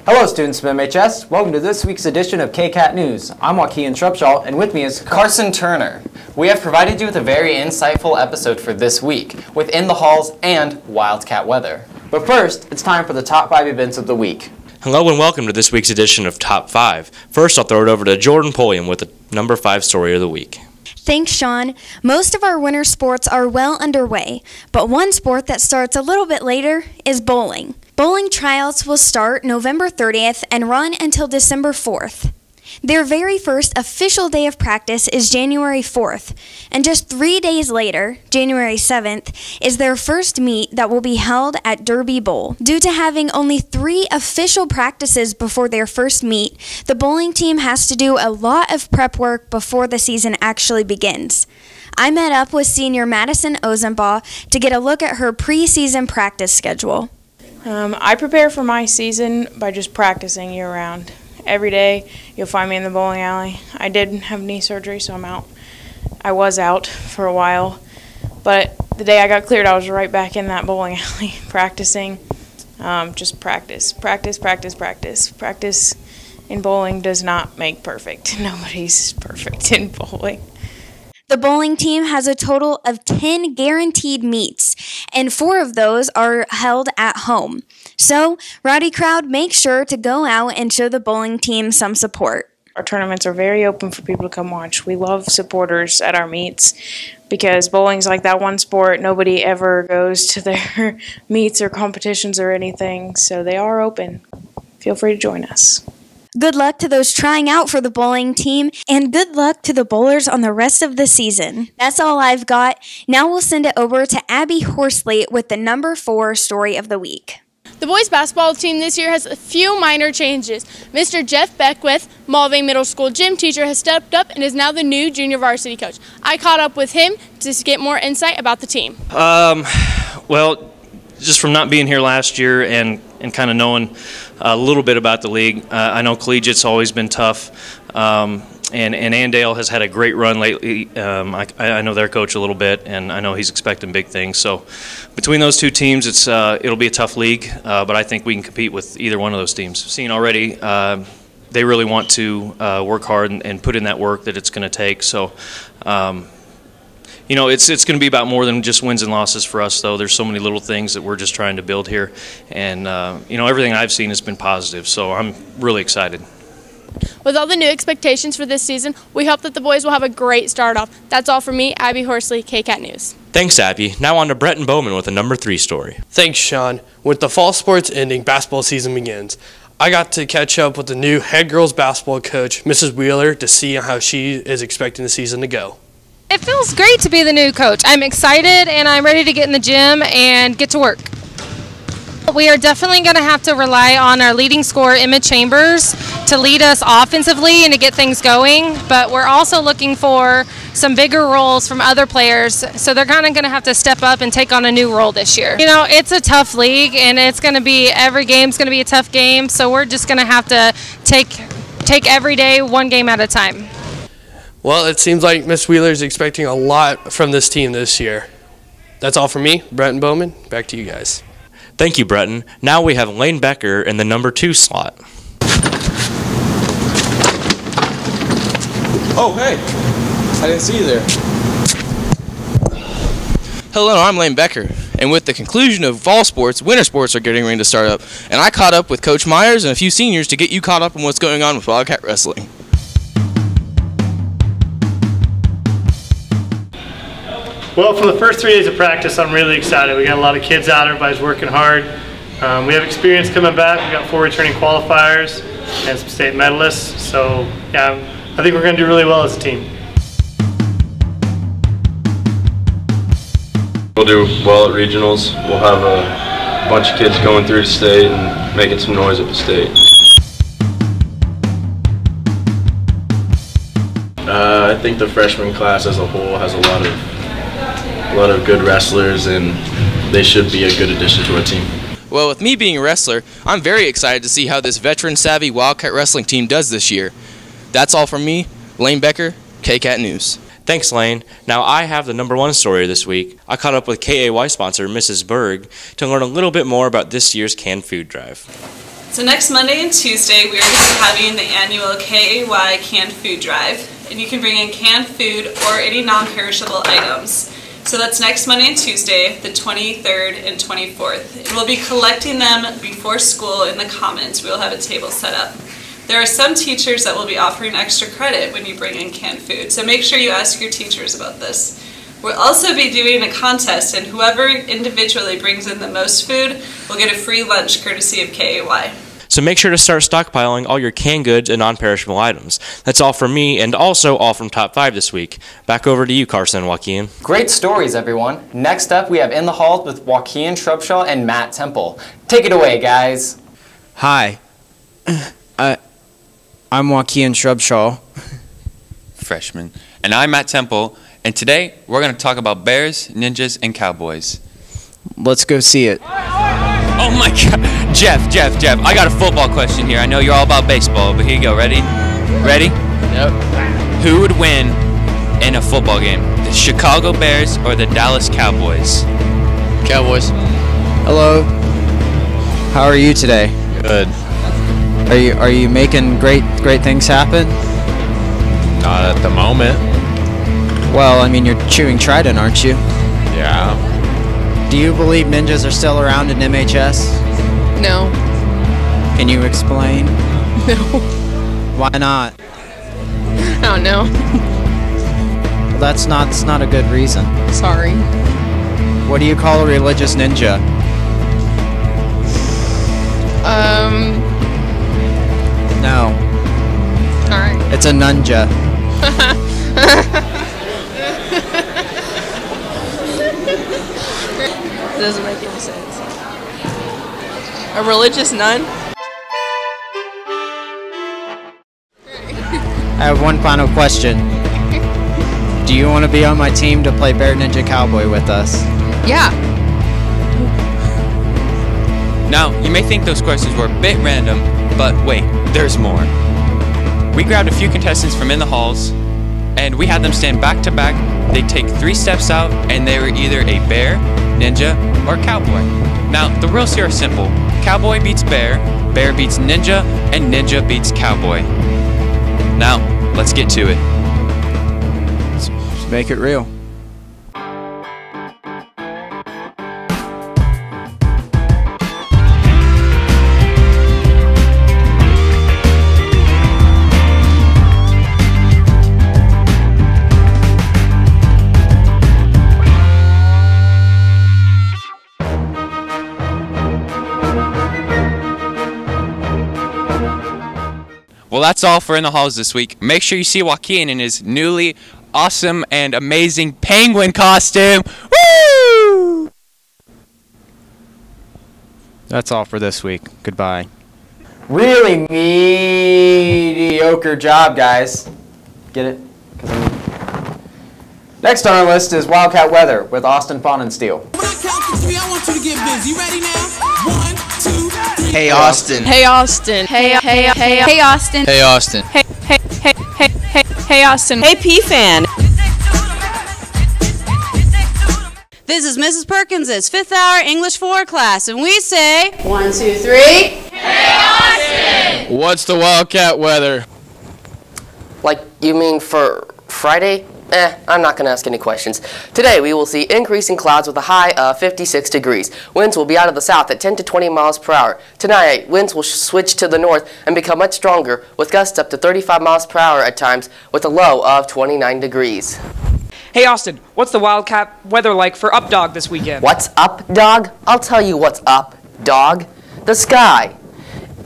Hello students from MHS, welcome to this week's edition of KCAT News. I'm Wakinyan Shrubshall, and with me is Karsan Turner. We have provided you with a very insightful episode for this week, with In the Halls and Wildcat weather. But first, it's time for the top 5 events of the week. Hello and welcome to this week's edition of Top 5. First, I'll throw it over to Jordan Pulliam with the number 5 story of the week. Thanks, Sean. Most of our winter sports are well underway, but one sport that starts a little bit later is bowling. Bowling tryouts will start November 30th and run until December 4th. Their very first official day of practice is January 4th, and just 3 days later, January 7th, is their first meet that will be held at Derby Bowl. Due to having only 3 official practices before their first meet, the bowling team has to do a lot of prep work before the season actually begins. I met up with senior Madison Ozenbaugh to get a look at her preseason practice schedule. I prepare for my season by just practicing year-round. Every day, you'll find me in the bowling alley. I did have knee surgery, so I'm out. I was out for a while, but the day I got cleared, I was right back in that bowling alley practicing. Just practice, practice, practice, practice. Practice in bowling does not make perfect. Nobody's perfect in bowling. The bowling team has a total of 10 guaranteed meets, and 4 of those are held at home. So, Rowdy Crowd, make sure to go out and show the bowling team some support. Our tournaments are very open for people to come watch. We love supporters at our meets because bowling's like that one sport. Nobody ever goes to their meets or competitions or anything, so they are open. Feel free to join us. Good luck to those trying out for the bowling team, and good luck to the bowlers on the rest of the season. That's all I've got. Now we'll send it over to Abby Horsley with the number 4 story of the week. The boys basketball team this year has a few minor changes. Mr. Jeff Beckwith, Mulvane Middle School gym teacher, has stepped up and is now the new junior varsity coach. I caught up with him to get more insight about the team. Well, just from not being here last year and kind of knowing a little bit about the league, I know collegiate's always been tough, and Andale has had a great run lately. I know their coach a little bit, and I know he's expecting big things. So between those two teams, it'll be a tough league, but I think we can compete with either one of those teams. I've seen already they really want to work hard and put in that work that it's going to take. So you know, it's going to be about more than just wins and losses for us, though. There's so many little things that we're just trying to build here. And, you know, everything I've seen has been positive, so I'm really excited. With all the new expectations for this season, we hope that the boys will have a great start off. That's all from me, Abby Horsley, KCAT News. Thanks, Abby. Now on to Bretton Bowman with the number 3 story. Thanks, Sean. With the fall sports ending, basketball season begins. I got to catch up with the new head girls basketball coach, Mrs. Wheeler, to see how she is expecting the season to go. It feels great to be the new coach. I'm excited and I'm ready to get in the gym and get to work. We are definitely going to have to rely on our leading scorer, Emma Chambers, to lead us offensively and to get things going, but we're also looking for some bigger roles from other players, so they're kind of going to have to step up and take on a new role this year. You know, it's a tough league and it's going to be, every game's going to be a tough game, so we're just going to have to take every day one game at a time. Well, it seems like Miss Wheeler is expecting a lot from this team this year. That's all from me, Bretton Bowman. Back to you guys. Thank you, Bretton. Now we have Layne Becker in the number 2 slot. Oh, hey. I didn't see you there. Hello, I'm Layne Becker. And with the conclusion of fall sports, winter sports are getting ready to start up. And I caught up with Coach Myers and a few seniors to get you caught up on what's going on with Wildcat Wrestling. Well, for the first 3 days of practice, I'm really excited. We got a lot of kids out, everybody's working hard. We have experience coming back. We got 4 returning qualifiers and some state medalists. So, yeah, I think we're going to do really well as a team. We'll do well at regionals. We'll have a bunch of kids going through the state and making some noise at the state. I think the freshman class as a whole has a lot of good wrestlers, and they should be a good addition to our team. Well, with me being a wrestler, I'm very excited to see how this veteran-savvy Wildcat Wrestling team does this year. That's all from me, Layne Becker, KCAT News. Thanks, Layne. Now I have the number 1 story this week. I caught up with KAY sponsor Mrs. Berg to learn a little bit more about this year's canned food drive. So next Monday and Tuesday, we are going to be having the annual KAY canned food drive. And you can bring in canned food or any non-perishable items. So that's next Monday and Tuesday, the 23rd and 24th. And we'll be collecting them before school in the Commons. We'll have a table set up. There are some teachers that will be offering extra credit when you bring in canned food, so make sure you ask your teachers about this. We'll also be doing a contest, and whoever individually brings in the most food will get a free lunch courtesy of KAY. So make sure to start stockpiling all your canned goods and non-perishable items. That's all from me, and also all from Top 5 this week. Back over to you, Karsan and Wakinyan. Great stories, everyone. Next up, we have In the Hall with Wakinyan, Shrubshall, and Matt Temple. Take it away, guys. Hi. I'm Wakinyan Shrubshall. Freshman. And I'm Matt Temple, and today we're going to talk about bears, ninjas, and cowboys. Let's go see it. Oh my God. Jeff, I got a football question here. I know you're all about baseball, but here you go. Ready? Ready? Yep. Who would win in a football game? The Chicago Bears or the Dallas Cowboys? Cowboys. Hello. How are you today? Good. Are you making great things happen? Not at the moment. Well, I mean, you're chewing trident, aren't you? Yeah. Do you believe ninjas are still around in MHS? No. Can you explain? No. Why not? I don't know. Well, that's not a good reason. Sorry. What do you call a religious ninja? No. Alright. It's a nunja. Doesn't make any sense. A religious nun? I have one final question. Do you want to be on my team to play Bear Ninja Cowboy with us? Yeah. Now, you may think those questions were a bit random, but wait, there's more. We grabbed a few contestants from In the Halls, and we had them stand back to back. They'd take 3 steps out, and they were either a bear, ninja, or cowboy. Now, the rules here are simple. Cowboy beats bear, bear beats ninja, and ninja beats cowboy. Now, let's get to it. Let's make it real. Well, that's all for In the Halls this week. Make sure you see Wakinyan in his newly awesome and amazing penguin costume. Woo! That's all for this week. Goodbye. Really mediocre job, guys. Get it? Next on our list is Wildcat Weather with Austin Pfannenstiel. When I count to 3, I want you to get busy. You ready now? 1, 2, 3. Hey Austin. Hey Austin. Hey Hey Austin. Austin. Hey Austin. Hey P-Fan. This is Mrs. Perkins' 5th hour English 4 class, and we say 1, 2, 3. Hey Austin! What's the Wildcat weather? Like, you mean for Friday? I'm not going to ask any questions. Today, we will see increasing clouds with a high of 56 degrees. Winds will be out of the south at 10 to 20 miles per hour. Tonight, winds will switch to the north and become much stronger, with gusts up to 35 miles per hour at times, with a low of 29 degrees. Hey Austin, what's the Wildcat weather like for Up Dog this weekend? What's up, dog? I'll tell you what's up, dog. The sky.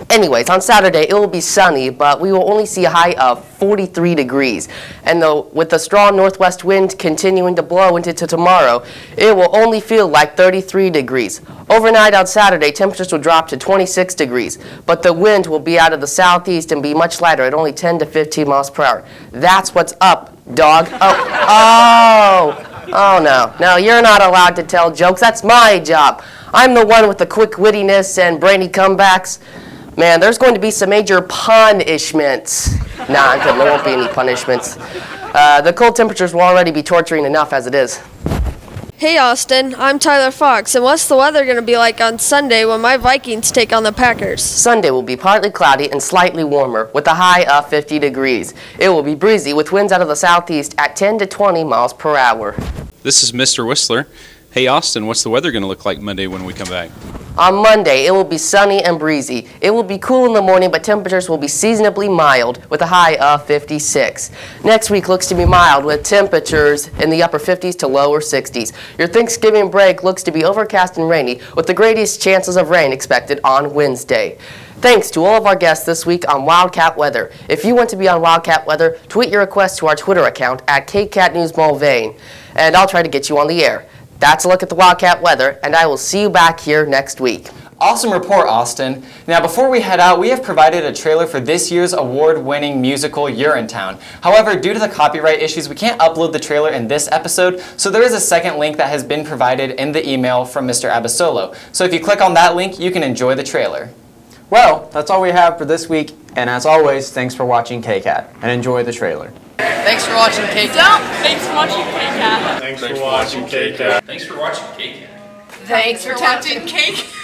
Anyways, on Saturday, it will be sunny, but we will only see a high of 43 degrees. And with the strong northwest wind continuing to blow into tomorrow, it will only feel like 33 degrees. Overnight on Saturday, temperatures will drop to 26 degrees, but the wind will be out of the southeast and be much lighter at only 10 to 15 miles per hour. That's what's up, dog. Oh no. No, you're not allowed to tell jokes. That's my job. I'm the one with the quick wittiness and brainy comebacks. Man, there's going to be some major punishments. Nah, I'm kidding. There won't be any punishments. The cold temperatures will already be torturing enough as it is. Hey Austin, I'm Tyler Fox, and what's the weather going to be like on Sunday when my Vikings take on the Packers? Sunday will be partly cloudy and slightly warmer with a high of 50 degrees. It will be breezy with winds out of the southeast at 10 to 20 miles per hour. This is Mr. Whisler. Hey Austin, what's the weather going to look like Monday when we come back? On Monday, it will be sunny and breezy. It will be cool in the morning, but temperatures will be seasonably mild with a high of 56. Next week looks to be mild with temperatures in the upper 50s to lower 60s. Your Thanksgiving break looks to be overcast and rainy with the greatest chances of rain expected on Wednesday. Thanks to all of our guests this week on Wildcat Weather. If you want to be on Wildcat Weather, tweet your request to our Twitter account at KCAT News Mulvane, and I'll try to get you on the air. That's a look at the Wildcat weather, and I will see you back here next week. Awesome report, Austin. Now, before we head out, we have provided a trailer for this year's award-winning musical Urinetown. However, due to the copyright issues, we can't upload the trailer in this episode, so there is a second link that has been provided in the email from Mr. Abasolo. So if you click on that link, you can enjoy the trailer. Well, that's all we have for this week, and as always, thanks for watching KCAT, and enjoy the trailer. Thanks for watching KCAT. Thanks for watching KCAT. Thanks for watching KCAT. Thanks for watching KCAT. Thanks for watching KCAT.